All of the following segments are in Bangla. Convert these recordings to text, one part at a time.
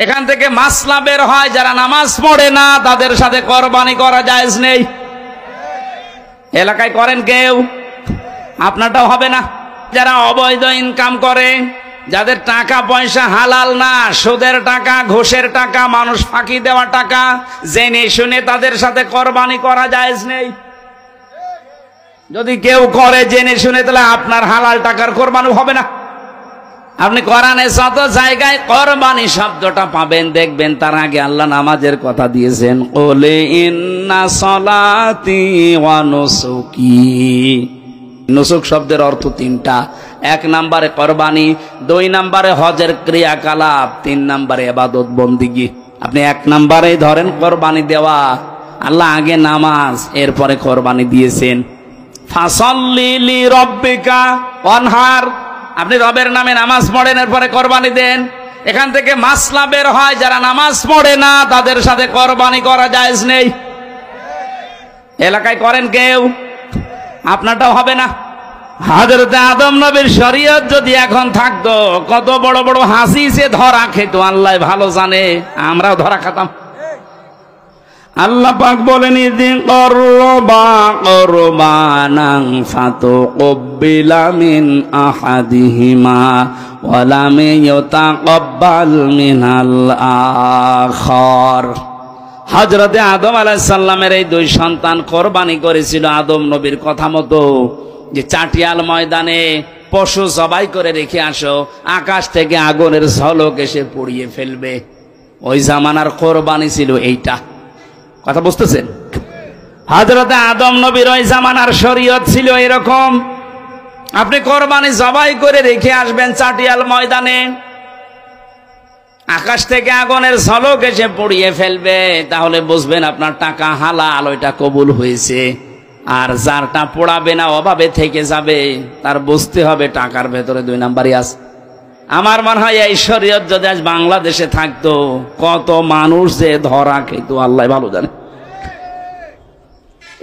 এখান থেকে মাসলা বের হয়, যারা নামাজ পড়ে না তাদের সাথে কোরবানি করা জায়েজ নেই। এলাকায় করেন কেউ? আপনারটাও হবে না। যারা অবৈধ ইনকাম করে, যাদের টাকা পয়সা হালাল না, সুদের টাকা, ঘুষের টাকা, মানুষ ফাঁকি দেওয়া টাকা, জেনে শুনে তাদের সাথে কোরবানি করা জায়েজ নেই। যদি কেউ করে জেনে শুনে, তাহলে আপনার হালাল টাকার কোরবানি হবে না। আপনি কোরআনে যত জায়গায় কোরবানি শব্দটা পাবেন, দেখবেন তার আগে আল্লাহ নামাজের কথা দিয়েছেন, কুল ইন্না সলাতি ওয়া নুসুকি। নুসুক শব্দের অর্থ তিনটা। 1 নম্বরে কোরবানি, 2 নম্বরে হজের ক্রিয়াকলাপ, 3 নম্বরে ইবাদত বন্দিগি। আপনি 1 নম্বরেই ধরেন কোরবানি দেওয়া। আল্লাহ আগে নামাজ, এরপরে কোরবানি দিয়েছেন। ফাসাল্লি লিরাব্বিকা ওয়ানহার, আপনি রবের নামে নামাজ পড়েন, এরপরে কোরবানি দেন। এখান থেকে মাসলা বের হয়, যারা নামাজ পড়ে না তাদের সাথে কোরবানি করা জায়েজ নেই। এলাকায় করেন কেউ? আপনারটাও হবে না। হযরত আদম নবীর শরীয়ত যদি এখন থাকতো, কত বড় বড় হাসি সে ধরা খেত আল্লাহ ভালো জানে, আমরাও ধরা খেতাম। আল্লাহ পাক বলেন, ইযিন করবা কুরবানান ফাতুকবিলা মিন আহাদিহিমা ওয়া লাম ইউতাকাব্বাল মিনাল আখার। হযরতে আদম আলাইহিস সালামের এই 2 সন্তান কোরবানি করেছিল আদম নবীর কথা মতো, যে চাটিয়াল ময়দানে পশু জবাই করে রেখে আসো, আকাশ থেকে আগুনের ঝলক এসে পুড়িয়ে ফেলবে। ওই জামানার কোরবানি ছিল এইটা। কথা বুঝতেছেন? হযরতে আদম নবীর ওই জামানার শরীয়ত ছিল এরকম। আপনি কোরবানি জবাই করে রেখে আসবেন চাটিয়াল ময়দানে, আকাশ থেকে আগুনের ঝলক এসে পুড়িয়ে ফেলবে, তাহলে বুঝবেন আপনার টাকা হালাল, ওইটা কবুল হয়েছে। আর যারটা পোড়াবে না, অভাবে থেকে যাবে, তার বুঝতে হবে টাকার ভেতরে 2 নাম্বারই আছে। আমার মনে হয় এই শরীয়ত যদি আজ বাংলাদেশে থাকতো, কত মানুষ যে ধরা খেত আল্লাহ ভালো জানে।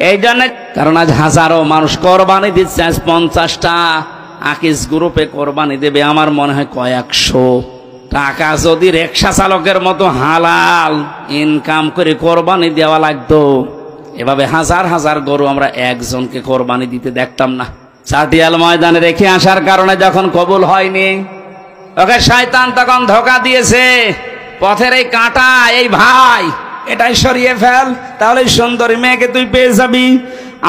এই জন্য, কারণ আজ হাজারো মানুষ কোরবানি দিচ্ছে। আজ 50টা আকিস গ্রুপে কোরবানি দেবে, আমার মনে হয় কয়েকশো টাকা যদি রিকশা চালকের মতো হালাল ইনকাম করে কোরবানি দেওয়া লাগতো, এভাবে হাজার হাজার গরু আমরা একজনকে কোরবানি দিতে দেখতাম না। চাটিয়াল ময়দানে রেখে আসার কারণে যখন কবুল হয়নি, ওকে শয়তান তখন ধোঁকা দিয়েছে, পথের এই কাঁটা, এই ভাই এটাই সরিয়ে ফেল, তাহলে সুন্দরী মেয়েকে তুই পেয়ে যাবি।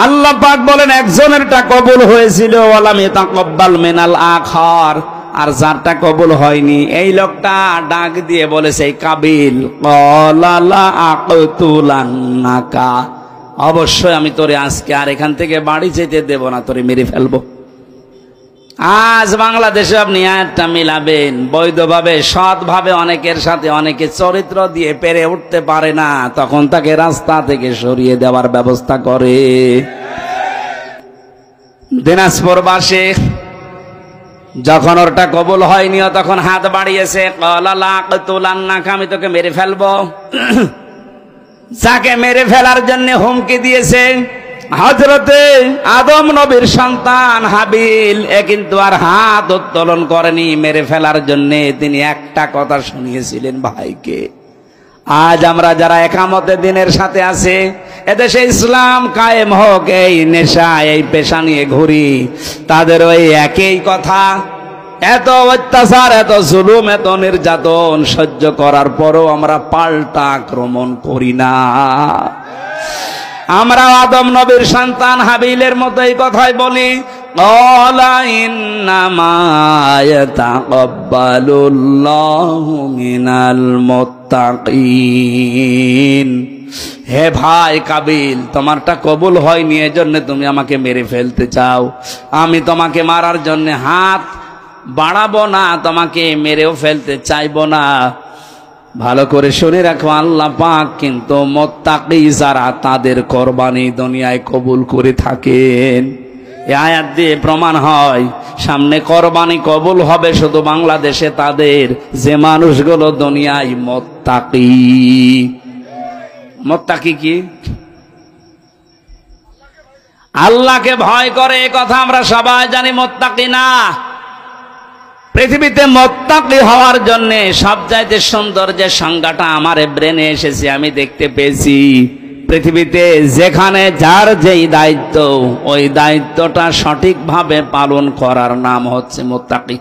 আল্লাহ পাক বলেন, একজনেরটা কবুল হয়েছিল, ওয়ালাম ইয়াতাকাব্বাল মিনাল আখার, আর যারটা কবুল হয়নি, এই লোকটা ডাক দিয়ে বলেছে, এই কাবিল, ক্বালা লা আকতুলান্নাকা, অবশ্যই আমি তোরে আজকে আর এখান থেকে বাড়ি যেতে দেব না, তোরে মেরে ফেলবো। আজ বাংলাদেশে আপনি আয়াতটা মিলাবেন, বৈধভাবে সৎভাবে অনেকের সাথে অনেকে চরিত্র দিয়ে পেরে উঠতে পারে না, তখন তাকে রাস্তা থেকে সরিয়ে দেওয়ার ব্যবস্থা করে। দিনাজপুর বাসে যখন ওরটা কবুল হয়নি, তখন হাত বাড়িয়েছে, ক্বালা লা আকতুলান্নাকা, আমি তোকে মেরে ফেলবো। যাকে মেরে ফেলার জন্য হুমকি দিয়েছে হযরতে আদম নবীর সন্তান হাবিল, এ কিন্তু আর হাত উত্তোলন করেনি মেরে ফেলার জন্য, তিনি একটা কথা শুনিয়েছিলেন ভাইকে। আজ আমরা যারা একামতে দিনের সাথে আছে, এদেশে ইসলাম কায়েম হোক, এই নেশা, এই পেশা নিয়ে ঘুরি, তাদের ওই একই কথা। এত অত্যাচার, এত জুলুম, এত নির্যাতন সহ্য করার পরও আমরা পাল্টা আক্রমণ করি না। আমরা আদম নবীর সন্তান হাবিলের মতো এই কথাই বলি, ক্বালা ইন্নামা ইয়াতাকাব্বালুল্লাহু মিনাল মুত্তাকিন। হে ভাই কাবিল, তোমারটা কবুল হয়নি, এজন্য তুমি আমাকে মেরে ফেলতে চাও। আমি তোমাকে মারার জন্য হাত বাড়াবো না, তোমাকে মেরেও ফেলতে চাইবো না। ভালো করে শুনে রাখো, আল্লাহ পাক কিন্তু মুত্তাকি যারা, তাদের কোরবানি দুনিয়ায় কবুল করে থাকেন। এই আয়াত দিয়ে প্রমাণ হয়, সামনে কোরবানি কবুল হবে শুধু বাংলাদেশে তাদের, যে মানুষগুলো দুনিয়ায় মুত্তাকি। মুত্তাকি কি? আল্লাহকে ভয় করে, এই কথা আমরা সবাই জানি। মুত্তাকি না, পৃথিবীতে মুত্তাকি হওয়ার জন্য সবচাইতে সুন্দর যে সংজ্ঞাটা আমার ব্রেনে এসেছে, আমি দেখতে পেয়েছি, পৃথিবীতে যেখানে যার যেই দায়িত্ব, ওই দায়িত্বটা সঠিকভাবে পালন করার নাম হচ্ছে মুত্তাকি।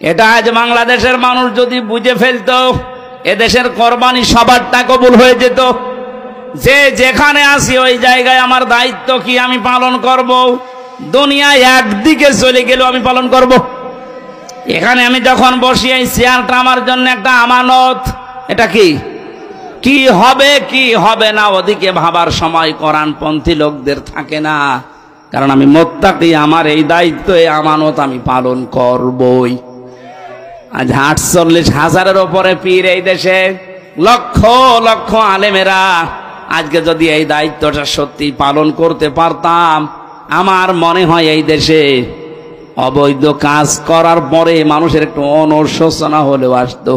এটা আজ বাংলাদেশের মানুষ যদি বুঝে ফেলতো, এদেশের কোরবানি সবারটা কবুল হয়ে যেত। যে যেখানে আসি ওই জায়গায় আমার দায়িত্ব কি আমি পালন করব, দুনিয়ায় একদিকে চলে গেলেও আমি পালন করব। এখানে আমি যখন বসি, এই চেয়ারটা আমার জন্য একটা আমানত। এটা কি হবে কি হবে না ওদিকে ভাবার সময় কোরআনপন্থী লোকদের থাকে না, কারণ আমি মুত্তাকি, আমার এই দায়িত্ব, এই আমানত আমি পালন করবই। আজ 48,000-এর উপরে পীর এই দেশে, লক্ষ লক্ষ আলেমেরা, আজকে যদি এই দায়িত্বটা সত্যি পালন করতে পারতাম, আমার মনে হয় এই দেশে অবৈধ কাজ করার পরে মানুষের একটু অনুশোচনা হলেও আসতো।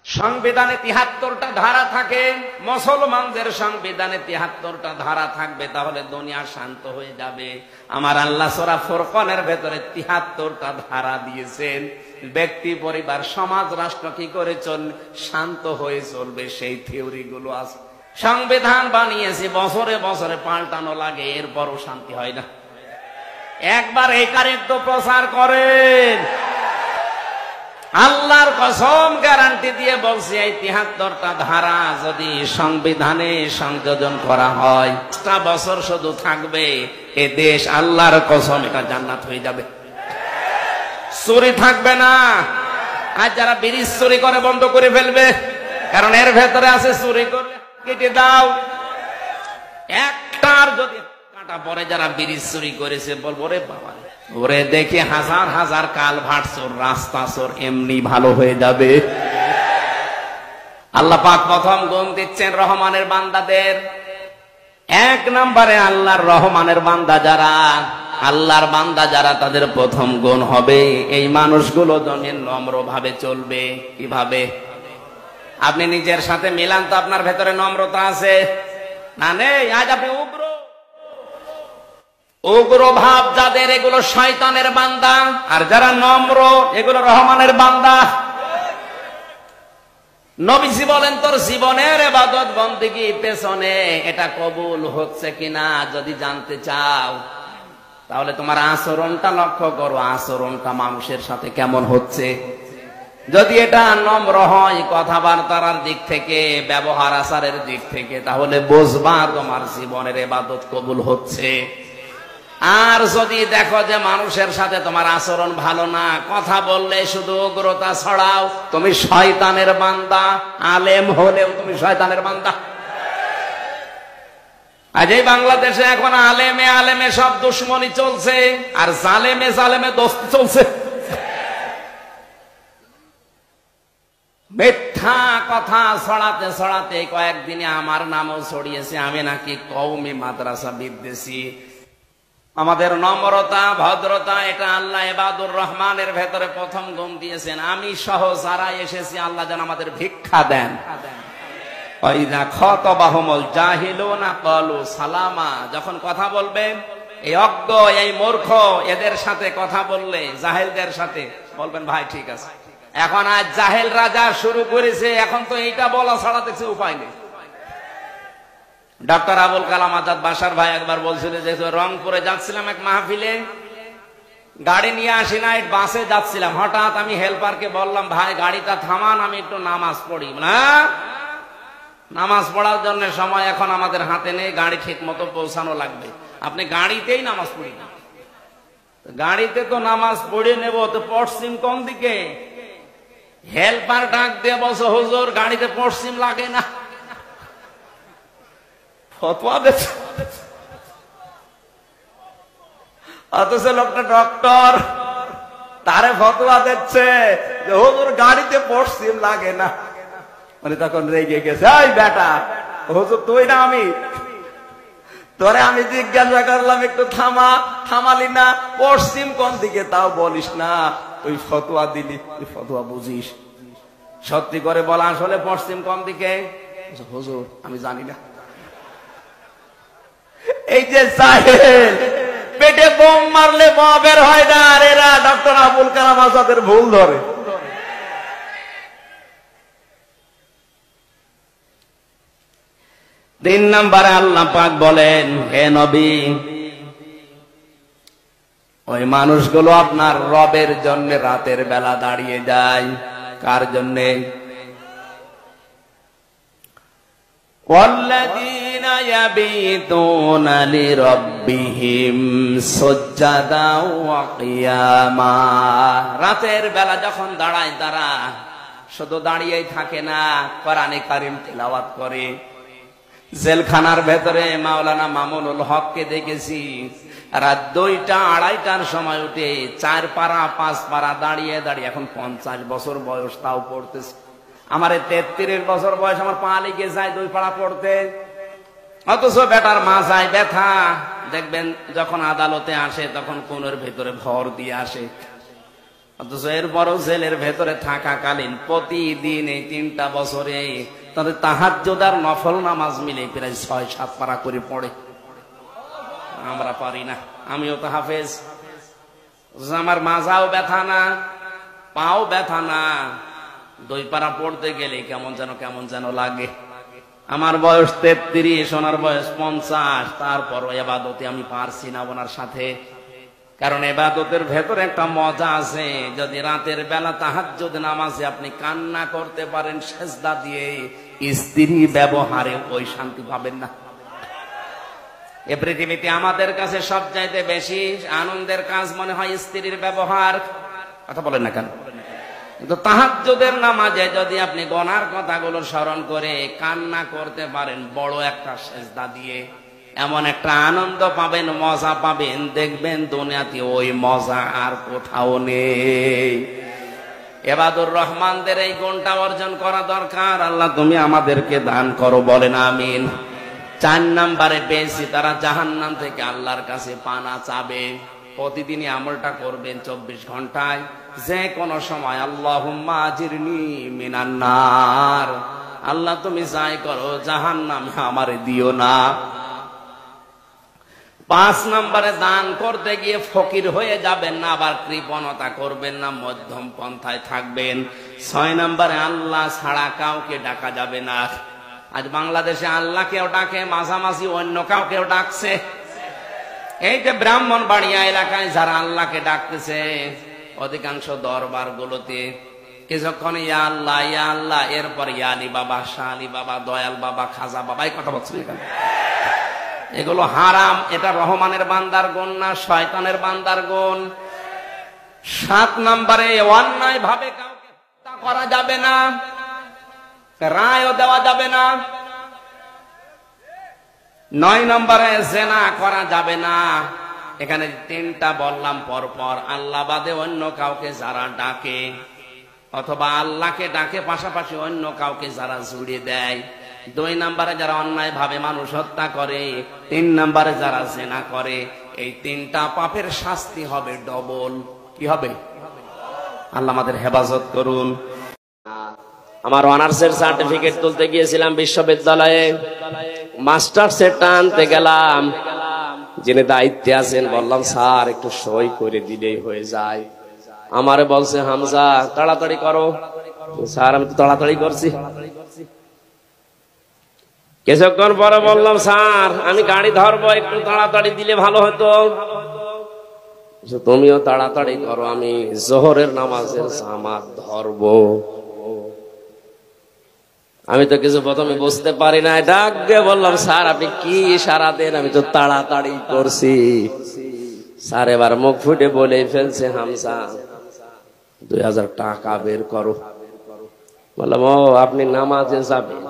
সংবিধানে 73টা ধারা থাকে, মুসলমানদের সংবিধানে 73টা ধারা থাকবে, তাহলে দুনিয়া শান্ত হয়ে যাবে। আমার আল্লাহ সূরা ফুরকানের ভেতরে 73টা ধারা দিয়েছেন। ব্যক্তি, পরিবার, সমাজ, রাষ্ট্র কি করে শান্ত হয়ে চলবে সেই থিওরি গুলো আছে। সংবিধান বানিয়েছে, বছরে বছরে পাল্টানো লাগে, এরপরও শান্তি হয় না। একবার এই কারেক্ট প্রচার করেন, আল্লাহর কসম গ্যারান্টি দিয়ে বলছি, এই 73টা ধারা যদি সংবিধানে সংযোজন করা হয়, 5টা বছর শুধু থাকবে এ দেশ, আল্লাহর কসম এটা জান্নাত হয়ে যাবে। চুরি থাকবে না। আজ যারা ব্রিজ চুরি করে বন্ধ করে ফেলবে, কারণ এর ভেতরে আছে চুরি করলে কেটে দাও। একটার যদি কাটা পরে যারা ব্রিজ চুরি করেছে, বলবো রে বাবা, ওরে দেখে হাজার হাজার কালভার্ট চোর, রাস্তা চোর এমনি ভালো হয়ে যাবে। আল্লাহ পাক প্রথম গুণ দিচ্ছেন রহমানের বান্দাদের। 1 নম্বরে আল্লাহর রহমানের বান্দা যারা, আল্লাহর বান্দা যারা, তাদের প্রথম গুণ হবে এই মানুষগুলো যেন নম্র ভাবে চলবে। কিভাবে? আপনি নিজের সাথে মিলান তো, আপনার ভেতরে নম্রতা আছে না নেই? আজ আপনি উগ্র ভাব যাদের, এগুলো শয়তানের বান্দা, আর যারা নম্র এগুলো রহমানের বান্দা। নবীজি বলেন, তোর জীবনের ইবাদত বন্দেগী পেছনে এটা কবুল হচ্ছে কিনা যদি জানতে চাও, তাহলে তোমার আচরণটা লক্ষ্য করো, আচরণটা মানুষের সাথে কেমন হচ্ছে। যদি এটা নম্র হয় কথাবার্তার দিক থেকে, ব্যবহার আচারের দিক থেকে, তাহলে বুঝবা তোমার জীবনের ইবাদত কবুল হচ্ছে। আর যদি দেখো যে মানুষের সাথে তোমার আচরণ ভালো না, কথা বললে শুধু উগ্রতা ছড়াও, তুমি শয়তানের বান্দা। আলেম হলেও তুমি শয়তানের বান্দা। আজ এই বাংলাদেশে এখন আলেমে আলেমে সব দুশ্মনী চলছে, আর জালেমে জালেমে দোস্তি চলছে। মিথ্যা কথা ছড়াতে ছড়াতে কয়েকদিনে আমার নামও ছড়িয়েছে, আমি নাকি কওমি মাদ্রাসা বিদ্বেষী। আমাদের নম্রতা, ভদ্রতা, এটা আল্লাহ ইবাদুর রহমানের ভেতরে প্রথম গুণ দিয়েছেন। আমি সহ যারা এসেছি, আল্লাহ যেন আমাদের ভিক্ষা দেন। ওয়াইযা খাতাবাহুমুল জাহিলুনা ক্বালু সালামা, যখন কথা বলবেন এই অজ্ঞ, এই মূর্খ এদের সাথে কথা বললে, জাহেলদের সাথে বলবেন ভাই ঠিক আছে। এখন আজ জাহেল রাজা শুরু করেছে, এখন তো এইটা বলা ছাড়া দেখছে উপায় নেই। ডক্টর আবুল কালাম আজাদ বাসার ভাই একবার বলছিল যে, রংপুরে যাচ্ছিলাম এক মাহফিলে, গাড়ি নিয়ে আসি না, বাসে যাচ্ছিলাম, হঠাৎ আমি হেল্পারকে বললাম, ভাই গাড়িটা থামান, আমি একটু নামাজ পড়ি। না, নামাজ পড়ার জন্য সময় এখন আমাদের হাতে নেই, গাড়ি ঠিক মতো পৌঁছানো লাগবে, আপনি গাড়িতেই নামাজ পড়ি না। গাড়িতে তো নামাজ পড়ে নেব, তো পশ্চিম কোন দিকে? হেল্পার ডাক দিয়ে বলছে, হুজুর গাড়িতে পশ্চিম লাগে না। ফতোয়া দিচ্ছে, অথচ লোকটা ডক্টর, তারে ফতোয়া দিচ্ছে যে হুজুর গাড়িতে পশ্চিম লাগে না। মানে তখন রেগে গেছে, এই বেটা, হুজুর তুই না আমি, তোরে আমি জিজ্ঞাসা করলাম একটু থামা, থামালি না, পশ্চিম কোন দিকে তাও বলিস না, তুই ফতোয়া দিলি, তুই ফতোয়া বুঝিস। সত্যি করে বলা, আসলে পশ্চিম কোন দিকে? হুজুর আমি জানি না। এই যে জাহেল, পেটে বোম মারলে বের হয় না, আর এরা ডক্টর আবুল কালাম আজাদের ভুল ধরে। তিন নম্বরে আল্লাহ পাক বলেন, হে নবী, ওই মানুষগুলো আপনার রবের জন্য রাতের বেলা দাঁড়িয়ে যায়। কার জন্যে? والذين يبيتون لربهم سجدا وقياما। রাতের বেলা যখন দাঁড়ায় তারা শুধু দাঁড়িয়েই থাকে না, কোরআনে কারীম তেলাওয়াত করে। জেলখানার ভেতরে মাওলানা মামুনুল হককে দেখেছি রাত 2টা 2:30টার সময় উঠে 4 পারা 5 পারা দাঁড়িয়ে দাঁড়িয়ে, এখন 50 বছর বয়স, তাও পড়তেছে। আমার 33 বছর বয়স, আমার পা লেগে যায় 2 পারা পড়তে, অথচ বেটার মাথায় ব্যথা। দেখবেন যখন আদালতে আসে তখন কোনের ভেতরে ভর দিয়ে আসে, অথচ এরপরও জেলের ভেতরে থাকাকালীন প্রতিদিন এই 3টা বছরে তাদের তাহাজ্জুদ আর নফল নামাজ মিলে প্রায় 6-7 পারা করে পড়ে। আমরা পারি না। আমিও তো হাফেজ, আমার মাজাও ব্যথা না, পাও ব্যথা না, 2 পারা পড়তে গেলে কেমন যেন লাগে। আমার বয়স 33, ওনার বয়স 50, তারপরও ইবাদতে আমি পারছি না ওনার সাথে। কারণ ইবাদতের ভেতরে একটা মজা আছে। যদি রাতের বেলা তাহাজ্জুদ নামাজে আপনি কান্না করতে পারেন সেজদা দিয়ে, স্ত্রী ব্যবহারে ওই শান্তি পাবেন না। এ পৃথিবীতে আমাদের কাছে সবচাইতে বেশি আনন্দের কাজ মনে হয় স্ত্রীর ব্যবহার। কথা বলেন না কেন? কিন্তু তাহাজ্জুদের নামাজে যদি আপনি গুনার কথাগুলো স্মরণ করে কান্না করতে পারেন বড় একটা সেজদা দিয়ে, এমন একটা আনন্দ পাবেন, মজা পাবেন, দেখবেন দুনিয়াতে ওই মজা আর কোথাও নেই। ইবাদুর রহমানদের এই গুণটা অর্জন করা দরকার। আল্লাহ তুমি আমাদেরকে দান করো, বলেন আমিন। 4 নম্বরে পেয়েছি তারা জাহান্নাম থেকে আল্লাহর কাছে পানা চাবে। প্রতিদিনই আমলটা করবেন 24 ঘন্টায়, যে কোনো সময়, আল্লাহুম্মা আজিরনি মিনান নার, আল্লাহ তুমি যাই করো জাহান্নামে আমারে দিও না। 5 নম্বরে দান করতে গিয়ে ফকির হয়ে যাবেন না, আবার কৃপণতা করবেন না, মধ্যম পন্থায় থাকবেন। 6 নম্বরে আল্লাহ ছাড়া কাউকে ডাকা যাবে না। আজ বাংলাদেশে আল্লাহ কেউ ডাকে, মাঝামাঝি অন্য কাউকেও ডাকছে। এই যে ব্রাহ্মণবাড়িয়া এলাকায় যারা আল্লাহকে ডাকতেছে, অধিকাংশ দরবার গুলোতে কিছুক্ষণ ইয়া আল্লাহ ইয়া আল্লাহ, এরপর ইয়া আলী বাবা, শাহ আলী বাবা, দয়াল বাবা, খাজা বাবা, এই কথা বলছেন এখানে। এগুলো হারাম। এটা রহমানের বান্দার গুণ না, শয়তানের বান্দার গুণ। 7 নম্বরে অন্যায় ভাবে কাউকে হত্যা করা যাবে না, রায়ও দেওয়া যাবে না। 9 নম্বরে জিনা করা যাবে না। এখানে 3টা বললাম পরপর। আল্লাহ বাদে অন্য কাউকে যারা ডাকে, অথবা আল্লাহকে ডাকে পাশাপাশি অন্য কাউকে যারা জুড়ে দেয়। 2 নম্বরে যারা অন্যায় ভাবে মানুষ হত্যা করে। 3 নম্বরে যারা জিনা করে। এই 3টা পাপের শাস্তি হবে ডবল। কি হবে? আল্লাহ আমাদের হেফাজত করুন। আমার অনার্সের সার্টিফিকেট তুলতে গিয়েছিলাম বিশ্ববিদ্যালয়ে, মাস্টার্সের টানতে গেলাম, যিনি দায়িত্বে আছেন বললাম স্যার একটু সই করে দিলেই হয়ে যায়। আমারে বলছে হামজা তাড়াতাড়ি করো। স্যার আমি তো তাড়াতাড়ি করছি। কিছুক্ষণ পরে বললাম স্যার আমি গাড়ি ধরবো, একটু তাড়াতাড়ি দিলে ভালো হতো। তুমিও তাড়াতাড়ি করো, আমি জোহরের নামাজের জামাত ধরবো। আমি তো কিছু প্রথমে বুঝতে পারি না, ডাক দিয়ে বললাম স্যার আপনি কি ইশারা দেন, আমি তো তাড়াতাড়ি করছি। স্যার এবার মুখ ফুটে বলে ফেলছে হামজা 2000 টাকা বের করো। বললাম ও আপনি নামাজে যাবেন,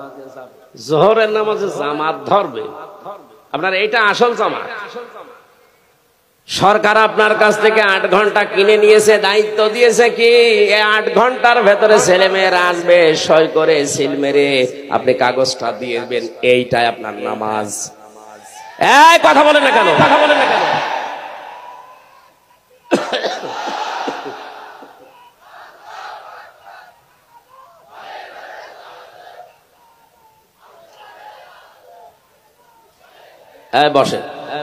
জোহরের নামাজে জামাত ধরবে, আপনার এইটা আসল জামাত। সরকার আপনার কাছ থেকে 8 ঘন্টা কিনে নিয়েছে, দায়িত্ব দিয়েছে কি 8 ঘন্টার ভেতরে ছেলে মেয়েরা আসবে, সই করে সিল মেরে আপনি কাগজটা দিয়ে দেবেন, এইটাই আপনার নামাজ। এই কথা বলেন না কেন? কথা বলেন না কেন? বসে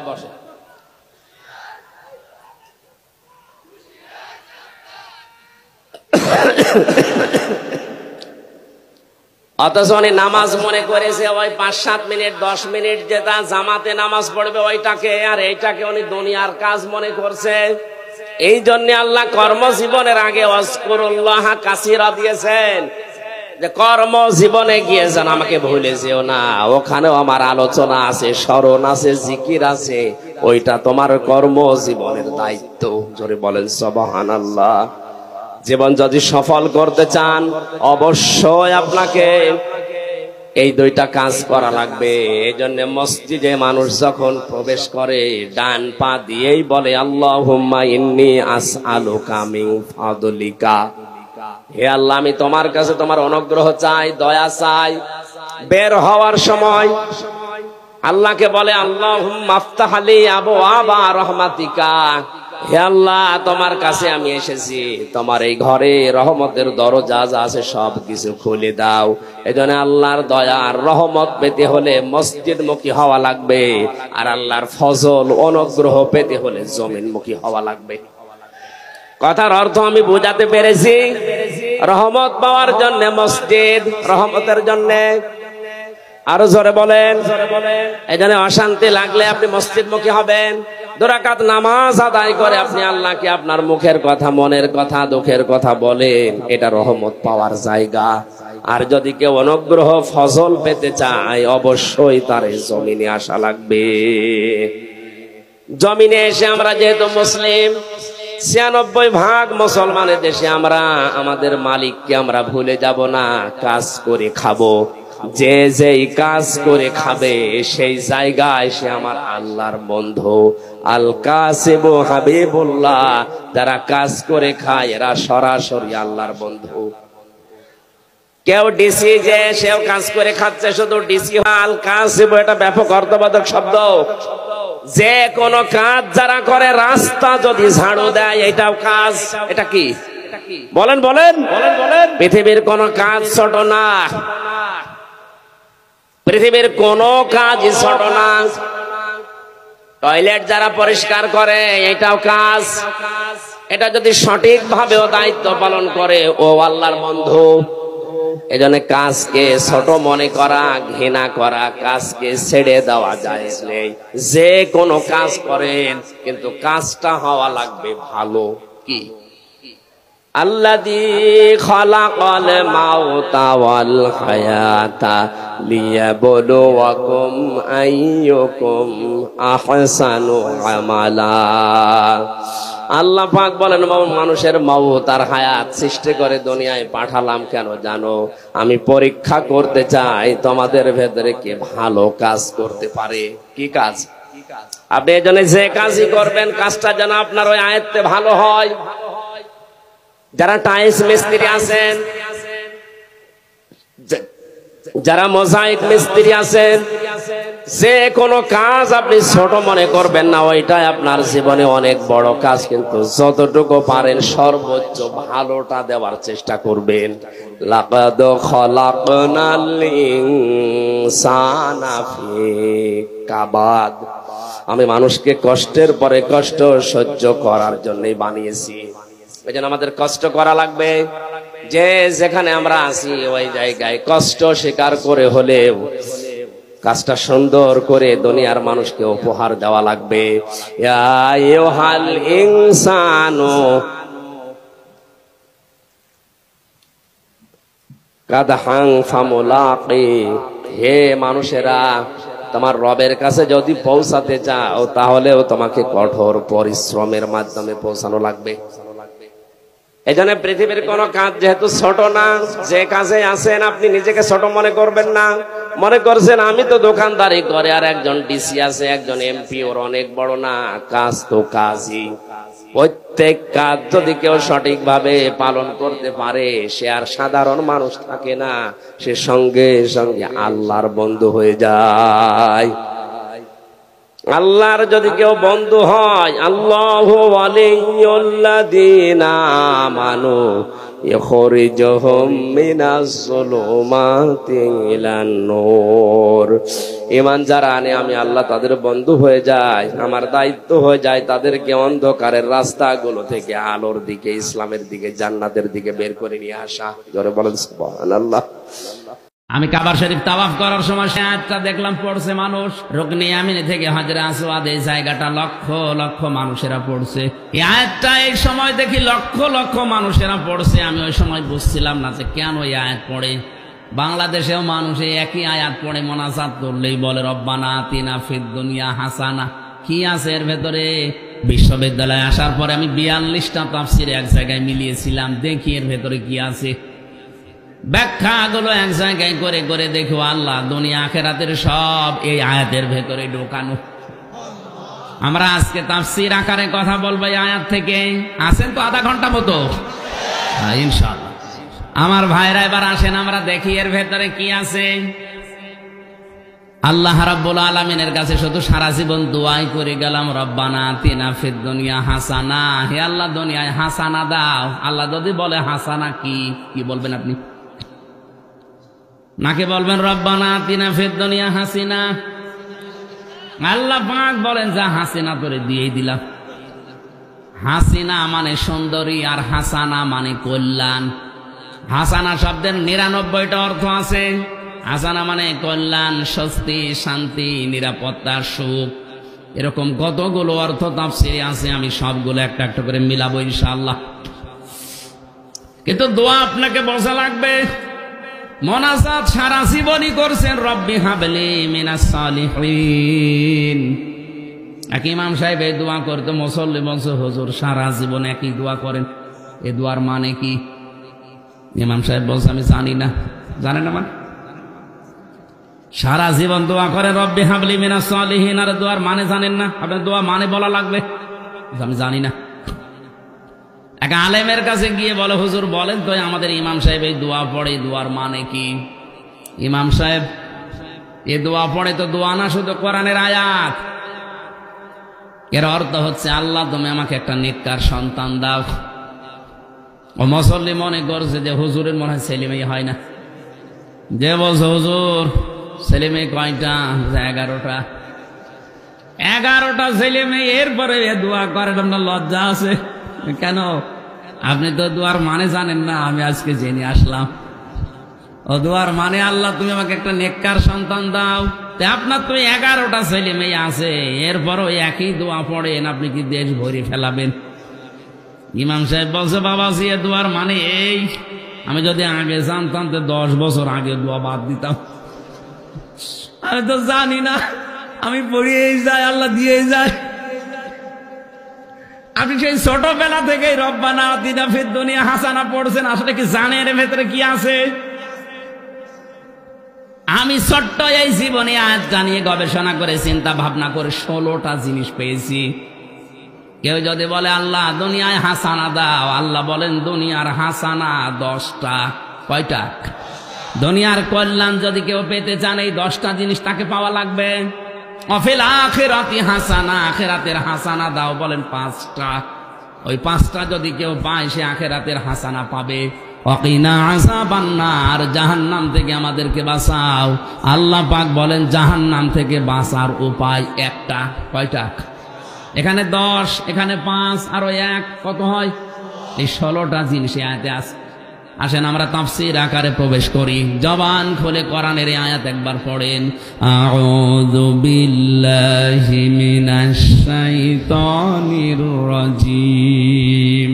বসে অথচ উনি নামাজ মনে করেছে ওই 5-7 মিনিট 10 মিনিট যেটা জামাতে নামাজ পড়বে ওইটাকে, আর এইটাকে উনি দুনিয়ার কাজ মনে করছে। এই জন্য আল্লাহ কর্মজীবনের আগে ওয়াজকুরুল্লাহ কাসীরা দিয়েছেন, যে কর্মজীবনে গিয়ে যেন আমাকে ভুলে যেও না, ওখানেও আমার আলোচনা আছে, স্মরণ আছে, জিকির আছে, ওইটা তোমার কর্মজীবনের দায়িত্ব। জোরে বলেন সুবহানাল্লাহ। জীবন যদি সফল করতে চান অবশ্যই আপনাকে এই দুইটা কাজ করা লাগবে। এই জন্য মসজিদে মানুষ যখন প্রবেশ করে ডান পা দিয়েই বলে আল্লাহুম্মা ইন্নী আসআলুকা মিন ফাদলিকা, হে আল্লাহ আমি তোমার কাছে তোমার অনুগ্রহ চাই, দয়া চাই। বের হওয়ার সময় আল্লাহকে বলে আল্লাহুম্মা আফতাহ লি আবওয়াবা রাহমাতিকা, হে আল্লাহ তোমার কাছে আমি এসেছি, তোমার এই ঘরে রহমতের দরজা যা আছে সব কিছু খুলে দাও। এজন্য আল্লাহর দয়া আর রহমত পেতে হলে মসজিদমুখী হওয়া লাগবে, আর আল্লাহর ফজল অনুগ্রহ পেতে হলে জমিনমুখী হওয়া লাগবে। কথার অর্থ আমি বোঝাতে পেরেছি? রহমত পাওয়ার জন্য মসজিদ, রহমতের জন্য আরো জোরে বলেন। এই জন্য অশান্তি লাগলে আপনি মসজিদমুখী হবেন। 2 রাকাত নামাজ আদায় করে আপনি আল্লাহকে আপনার মুখের কথা, মনের কথা, দুঃখের কথা বলেন, এটা রহমত পাওয়ার জায়গা। আর যদি কেউ অনুগ্রহ ফজল পেতে চায় অবশ্যই তার জমিনে আসা লাগবে। জমিনে এসে আমরা যেহেতু মুসলিম, 96% মুসলমানের দেশে আমরা আমাদের মালিককে আমরা ভুলে যাব না, কাজ করে খাবো। যে যেই কাজ করে খাবে সেই জায়গায় সে আমার আল্লাহর বন্ধু। আল কাসিবু হাবিবুল্লাহ, যারা কাজ করে খায় এরা সরাসরি আল্লাহর বন্ধু। কেউ ডিসি যে সেও কাজ করে খাচ্ছে, শুধু ডিসি। আল কাসিবু এটা ব্যাপক অর্থবোধক শব্দ। যে কোনো কাজ যারা করে, রাস্তা যদি ঝাড়ু দেয় এটাও কাজ। এটা কি বলেন বলেন বলেন? পৃথিবীর কোন কাজ ছোট না, পৃথিবীর কোন কাজ ছোট না। টয়লেট যারা পরিষ্কার করে এটাও কাজ। এটা যদি সঠিকভাবে ও দায়িত্ব পালন করে ও আল্লাহর বন্ধু। এজন্য কাজকে ছোট মনে করা, ঘৃণা করা, কাজকে ছেড়ে দেওয়া যায় নেই। যে কোনো কাজ করেন কিন্তু কাজটা হওয়া লাগবে ভালো। কি? আল্লাযী খালাকাল মাউতা ওয়াল হায়াতা লিয়াবলুয়াকুম আইয়ুকুম আহসানু আমালা। আল্লাহ পাক বলেন মানুষের মওত আর হায়াত সৃষ্টি করে দুনিয়ায় পাঠালাম কেন জানো? আমি পরীক্ষা করতে চাই তোমাদের ভেতরে কে ভালো কাজ করতে পারে। কি কাজ? আপনি এজন্য যে কাজই করবেন কাজটা যেন আপনার ওই আয়ত্তে ভালো হয়। যারা টাইলস মিস্ত্রি আছেন, যারা মোজাইক মিস্ত্রি আছেন, যে কোনো কাজ আপনি ছোট মনে করবেন না, ওইটাই আপনার জীবনে অনেক বড় কাজ। কিন্তু যতটুকু পারেন সর্বোচ্চ ভালোটা দেওয়ার চেষ্টা করবেন। লাকাদ খালাকনাল ইনসানা ফি কাবাদ, আমি মানুষকে কষ্টের পরে কষ্ট সহ্য করার জন্যই বানিয়েছি। এই জন্য আমাদের কষ্ট করা লাগবে। যে যেখানে আমরা আছি ওই জায়গায় কষ্ট স্বীকার করে হলেও কাজটা সুন্দর করে দুনিয়ার মানুষকে উপহার দেওয়া লাগবে। ইয়া আইয়ুহাল ইনসানু কাদহাং ফামুলাকি, হে মানুষেরা তোমার রবের কাছে যদি পৌঁছাতে চাও তাহলেও তোমাকে কঠোর পরিশ্রমের মাধ্যমে পৌঁছানো লাগবে। এজন্য পৃথিবীর কোন কাজ যেহেতু ছোট না, যে কাজে আছেন আপনি নিজেকে ছোট মনে করবেন না। মনে করছেন আমি তো দোকানদারি করে, আর একজন ডিসি আছে, একজন এমপি, ওর অনেক বড় না। কাজ তো কাজই। প্রত্যেক কাজ যদি কেউ সঠিকভাবে পালন করতে পারে সে আর সাধারণ মানুষ থাকে না, সে সঙ্গে সঙ্গে আল্লাহর বন্ধু হয়ে যায়। আল্লাহর যদি কেউ বন্ধু হয়, আল্লাহু ওয়ালিয়ুল্লাযীনা আমানু ইখরিজুহুম মিনাজ যুলুমাতি ইলান নূর। ঈমান যারা আনে আমি আল্লাহ তাদের বন্ধু হয়ে যায়, আমার দায়িত্ব হয়ে যায় তাদেরকে অন্ধকারের রাস্তাগুলো থেকে আলোর দিকে, ইসলামের দিকে, জান্নাতের দিকে বের করে নিয়ে আসা। জোরে বলেন সুবহানাল্লাহ। আমি কাবা শরীফ তাওয়াফ করার সময় সে আয়াতটা দেখলাম পড়ছে মানুষ। রুকনে ইয়ামিনী থেকে হাজরে আসওয়াদ, এই জায়গাটা লক্ষ লক্ষ মানুষেরা পড়ছে। এই আয়াতটা এই সময় দেখি লক্ষ লক্ষ মানুষেরা পড়ছে। আমি ওই সময় বুঝছিলাম না যে কেন এই আয়াত পড়ে। বাংলাদেশেও মানুষ এই একই আয়াত পড়ে, মোনাজাত করলেই বলে রব্বানা আতিনা ফিদ দুনিয়া হাসানা। কি আছে এর ভেতরে? বিশ্ববিদ্যালয়ে আসার পরে আমি 42টা তাফসীর এক জায়গায় মিলিয়েছিলাম, দেখি এর ভেতরে কি আছে। ব্যাখ্যাগুলো এক জায়গায় করে করে দেখো, আল্লাহ দুনিয়া আখিরাতের সব এই আয়াতের ভেতরে ঢোকানো। আমরা আজকে তাফসীর আকারে কথা বলবো এই আয়াত থেকে। আছেন তো আধা ঘন্টা মতো, ইনশাআল্লাহ। আমার ভাইরা এবার আসেন, আমরা দেখি এর ভেতরে কি আছে। আল্লাহ রাব্বুল আলামিনের কাছে শুধু সারা জীবন দোয়াই করে গেলাম, রব্বানা আতিনা ফিদ দুনিয়া হাসানা। হে আল্লাহ দুনিয়ায় হাসানা দাও। আল্লাহ যদি বলে হাসানা কি, কি বলবেন আপনি? নাকি বলবেন রব্বানা আতিনা ফিদ দুনিয়া হাসিনা? আল্লাহ পাক বলেন যা হাসিনা করে দিয়েই দিলাম। হাসিনা মানে সুন্দরী, আর হাসানা মানে কল্যাণ। হাসানা শব্দের 99টা অর্থ আছে। হাসানা মানে কল্যাণ, স্বস্তি, শান্তি, নিরাপত্তা, সুখ, এরকম কতগুলো অর্থ তাফসীরে আছে। আমি সবগুলো একটা একটা করে মিলাবো ইনশাআল্লাহ। কিন্তু দোয়া আপনাকে বোঝা লাগবে। মোনাজাত সারা জীবনই করছেন, রব্বি হাবলি মিনাস সালিহিন। এক ইমাম সাহেব এই দোয়া করতে, মুসল্লি বলছে হুজুর সারা জীবন একই দোয়া করেন, এই দোয়ার মানে কি? ইমাম সাহেব বলছে আমি জানি না। জানেন না মানে? সারা জীবন দোয়া করে রব্বি হাবলি মিনাস সালিহিন, আর দোয়ার মানে জানেন না? আপনার দোয়া মানে বলা লাগবে, আমি জানি না। এক আলেমের কাছে গিয়ে বলে হুজুর বলেন তো আমাদের ইমাম সাহেব এই দোয়া পড়ে, দোয়ার মানে কি? ইমাম সাহেব এই দোয়া পড়ে তো দোয়া না, শুধু কোরআনের আয়াত। এর অর্থ হচ্ছে আল্লাহ তুমি আমাকে একটা নেককার সন্তান দাও। ও মুসল্লি মনে করছে যে হুজুরের মনে হয় ছেলে মেয়ে হয় না। যে বলছে হুজুর ছেলে মেয়ে কয়টা? 11টা। 11টা ছেলে মেয়ে, এরপরে এ দোয়া করেন, আপনার লজ্জা আছে কেন? আপনি তো দোয়ার মানে জানেন না। আমি আজকে জেনে আসলাম ও দোয়ার মানে আল্লাহ তুমি আমাকে একটা নেককার সন্তান দাও। আপনার তো 11টা ছেলে মেয়ে আছে, এরপরও একই দোয়া পড়েন, আপনি কি দেশ ভরে ফেলাবেন? ইমাম সাহেব বলছে বাবাজি এ দোয়ার মানে এই, আমি যদি আগে জানতাম তো 10 বছর আগে দোয়া বাদ দিতাম। আমি তো জানি না, আমি পড়িয়েই যাই, আল্লাহ দিয়েই যায়। আপনি সেই ছোটবেলা থেকে রব্বানা আতিনা ফিদ দুনিয়া হাসানা পড়ছেন, আসলে কি জানেন এর ভেতরে কি আছে? আমি ছোট্ট এই জীবনে আয়াতটা নিয়ে গবেষণা করে চিন্তা ভাবনা করে 16টা জিনিস পেয়েছি। কেউ যদি বলে আল্লাহ দুনিয়ায় হাসানা দাও, আল্লাহ বলেন দুনিয়ার হাসানা 10টা। কয়টা? দুনিয়ার কল্যাণ যদি কেউ পেতে চান এই 10টা জিনিস তাকে পাওয়া লাগবে। অফিল আখিরাতি হাসানা, আখিরাতের হাসানা দাও বলেন 5টা। ওই 5টা যদি কেউ পায় সে আখিরাতের হাসানা পাবে। ওয়াকিনা আযাবান নার, জাহান্নাম থেকে আমাদেরকে বাঁচাও। আল্লাহ পাক বলেন জাহান্নাম থেকে বাঁচার উপায় একটা। কয়টা? এখানে 10, এখানে 5, আরো 1, কত হয়? এই 16টা জিনিস আয়াতে আছে। আসেন আমরা তাফসীর আকারে প্রবেশ করি। জবান খুলে কোরআনের আয়াত একবার পড়েন। আউযু বিল্লাহি মিনাশ শাইতানির রাজীম।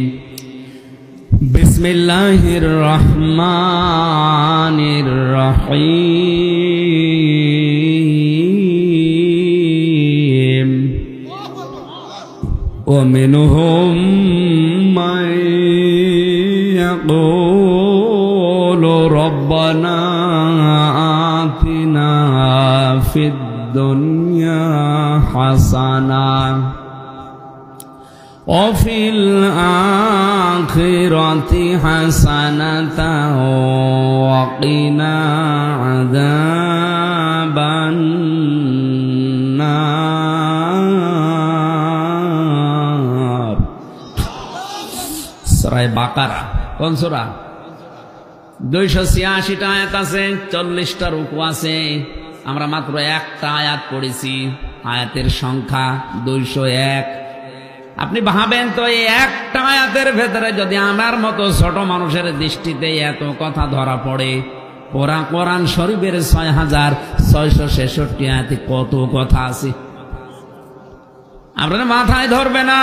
বিসমিল্লাহির রহমানির রহিম। ওয়া মিনহুম মান ইয়াকুলু রব্বানা আতিনা ফিদ দুনিয়া হাসানা وفي الآخرة حسنة وقنا عذاب النار। সূরা বাকারা কোন সূরা? 286টা আয়াত আছে, 40টা রুকু আছে। আমরা মাত্র একটা আয়াত পড়েছি, আয়াতের সংখ্যা 201। আপনি ভাবেন তো এই একটা আয়াতের ভেতরে যদি আমার মতো ছোট মানুষের দৃষ্টিতে এত কথা ধরা পড়ে, ওরা কোরআন শরীফের 6666 আয়াতে কত কথা আছে আপনারা মাথায় ধরবে না।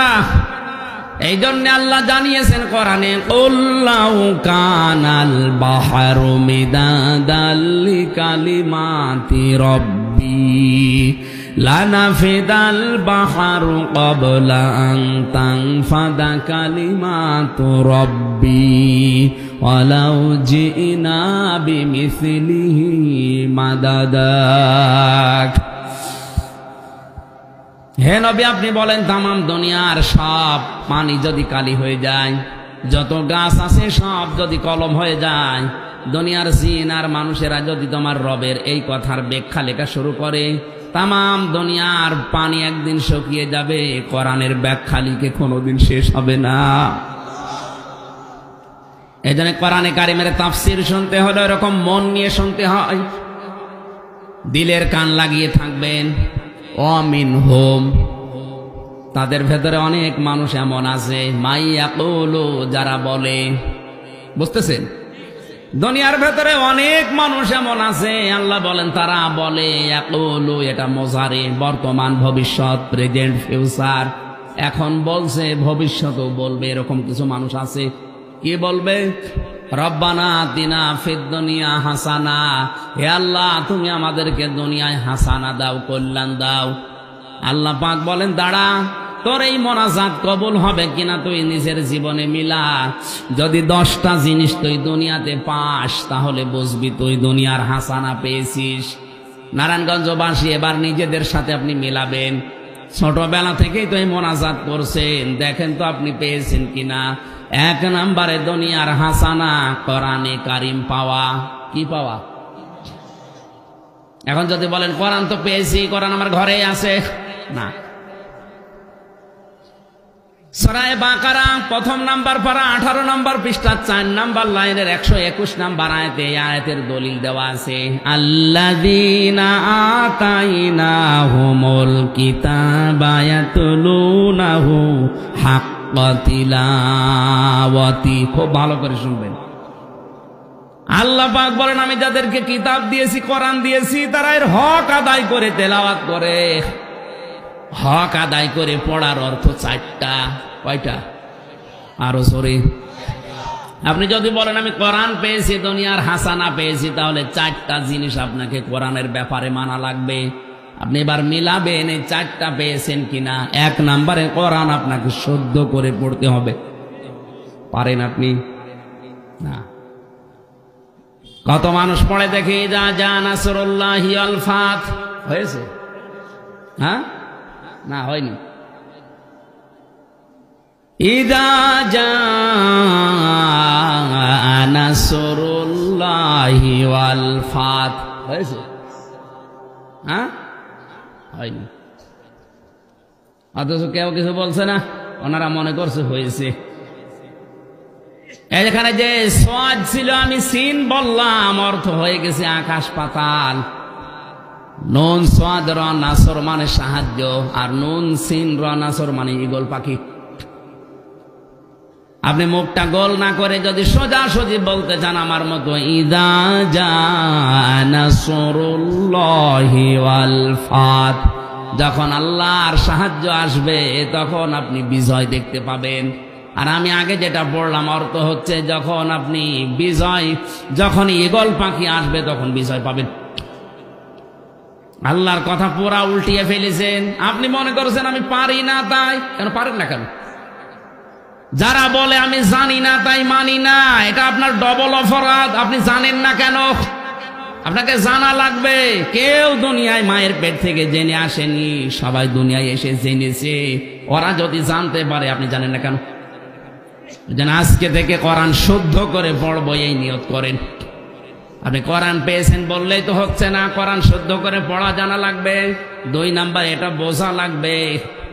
এই জন্য আল্লাহ জানিয়েছেন কোরআনে, কুল্লাউ কানাল বাহরু মিদাদাল লিকালিমাতি রব্বি লানাফিদাল বাহরু ক্বাবলা আন তানফাদা কালিমাতু রব্বি ওয়ালাউ জিনা বিমিসলিহি মাদাদা। হে নবী, আপনি বলেন তামাম দুনিয়ার সব পানি যদি কালি হয়ে যায়, যত গাছ আছে সব যদি কলম হয়ে যায়, দুনিয়ার জিন আর মানুষেরা যদি তোমার রবের এই কথার ব্যাখ্যা লেখা শুরু করে, তামাম দুনিয়ার পানি একদিন শুকিয়ে যাবে, কোরআনের ব্যাখ্যা লিখে কোনোদিন শেষ হবে না। এই জন্য কোরআনে কারিমের তাফসীর শুনতে হলে এরকম মন নিয়ে শুনতে হয়, দিলের কান লাগিয়ে থাকবেন। অমিনহুম, তাদের ভেতরে অনেক মানুষ এমন আছে, মাইয়াকুলু, যারা বলে, বুঝতেছেন, দুনিয়ার ভেতরে অনেক মানুষ এমন আছে, আল্লাহ বলেন তারা বলে, ইয়াকুলু, এটা মুজারি, বর্তমান, ভবিষ্যৎ, প্রেজেন্ট, ফিউচার, এখন বলছে, ভবিষ্যতেও বলবে, এরকম কিছু মানুষ আছে। কি বলবে? রব্বানা আতিনা ফিদ দুনিয়া হাসানা, হে আল্লাহ তুমি আমাদেরকে দুনিয়ায় হাসানা দাও, কল্যাণ দাও। আল্লাহ পাক বলেন, দাঁড়া, তোর এই মোনাজাত কবুল হবে কিনা তুই নিজের জীবনে মিলা। যদি 10টা জিনিস তুই দুনিয়াতে পাস, তাহলে বুঝবি তুই দুনিয়ার হাসানা পেয়েছিস। নারায়ণগঞ্জবাসী এবার নিজেদের সাথে আপনি মিলাবেন, ছোটবেলা থেকেই তো এই মোনাজাত করছেন, দেখেন তো আপনি পেয়েছেন কিনা। 1 নম্বরে দুনিয়ার হাসানা, কোরআনে কারিম পাওয়া। কি পাওয়া? এখন যদি বলেন কোরআন তো পেয়েছি, কোরআন আমার ঘরে আছে, না। সূরা বাকারা 1ম নাম্বার পারা 18 নম্বর পৃষ্ঠা 4 নম্বর লাইনের 121 নম্বর আয়াতে এই আয়াতের দলিল দেওয়া আছে, আল্লাযীনা আতাইনাহুমুল কিতাবা ইয়াতলুনাহু হাক্কা তিলাওয়াতি। খুব ভালো করে শুনবেন, আল্লাহ পাক বলেন আমি যাদেরকে কিতাব দিয়েছি, কোরআন দিয়েছি, তারা এর হক আদায় করে তেলাওয়াত করে। হক আদায় করে পড়ার অর্থ 4টা। কয়টা? আরো জোরে। আপনি যদি বলেন আমি কোরআন পেয়েছি, দুনিয়ার হাসানা পেয়েছি, তাহলে 4টা জিনিস আপনাকে কোরআনের ব্যাপারে মানা লাগবে। আপনি এবার মিলাবেন এই 4টা পেয়েছেন কিনা। 1 নম্বরে কোরআন আপনাকে শুদ্ধ করে পড়তে হবে। পারেন আপনি? না। কত মানুষ পড়ে দেখি, যা যা নাসরুল্লাহি ওয়াল ফাত, হয়েছে? হ্যাঁ, না হয়নি। ইদা জা নাসরুল্লাহি ওয়াল ফাত, হয়েছে? হ্যাঁ, হয়নি। অথচ কেউ কিছু বলছে না, ওনারা মনে করছে হয়েছে। এখানে যে সোয়াদ ছিল, আমি সিন বললাম, অর্থ হয়ে গেছে আকাশ পাতাল। নুন সোয়াদ র নাসর মানে সাহায্য, আর নুন সিন র নাসর মানে ঈগল পাখি। আপনি মুখটা গোল না করে যদি সোজাসুজি বলতে চান আমার মতো, ইদা জা নাসরুল্লাহি ওয়াল ফাত, যখন আল্লাহর সাহায্য আসবে তখন আপনি বিজয় দেখতে পাবেন। আর আমি আগে যেটা পড়লাম অর্থ হচ্ছে, যখন আপনি বিজয়, যখন ঈগল পাখি আসবে তখন বিজয় পাবেন। আল্লাহর কথা পুরা উল্টিয়ে ফেলেছেন। আপনি মনে করছেন আমি পারি না, তাই কেন পারেন না? কেন? যারা বলে আমি জানি না তাই মানি না, এটা আপনার ডবল অপরাধ। আপনি জানেন না কেন? আপনাকে জানা লাগবে। কেউ দুনিয়ায় মায়ের পেট থেকে জেনে আসেনি, সবাই দুনিয়ায় এসে জেনেছে। ওরা যদি জানতে পারে, আপনি জানেন না কেন? যেন আজকে থেকে কোরআন শুদ্ধ করে পড়বো এই নিয়ত করেন। আপনি কোরআন পেয়েছেন বললেই তো হচ্ছে না, কোরআন শুদ্ধ করে পড়া জানা লাগবে। 2 নাম্বার এটা বোঝা লাগবে।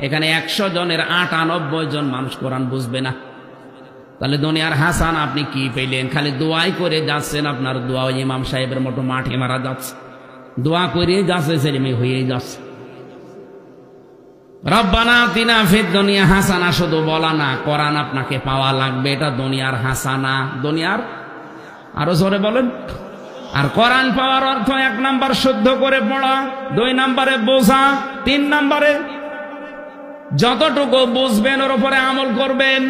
এখানে 100 জনের 98 জন মানুষ কোরআন বুঝবে না। তাহলে দুনিয়ার হাসান আপনি কি পেলেন? খালি দোয়াই করে যাচ্ছেন, আপনার দোয়া ইমাম সাহেবের মতো মাঠে মারা যাচ্ছে, দোয়া করে যাচ্ছে, ছেলেমেয়ে হয়ে যাচ্ছে। রব্বানা আতিনা ফিদ দুনিয়া হাসানা শুধু বলা না, কোরআন আপনাকে পাওয়া লাগবে। এটা দুনিয়ার হাসানা, দুনিয়ার, আরো জোরে বলেন, আর কোরআন পাওয়ার অর্থ 1 নাম্বার শুদ্ধ করে পড়া, 2 নাম্বারে বোঝা, 3 নাম্বারে যতটুকু বুঝবেন ওর উপরে আমল করবেন।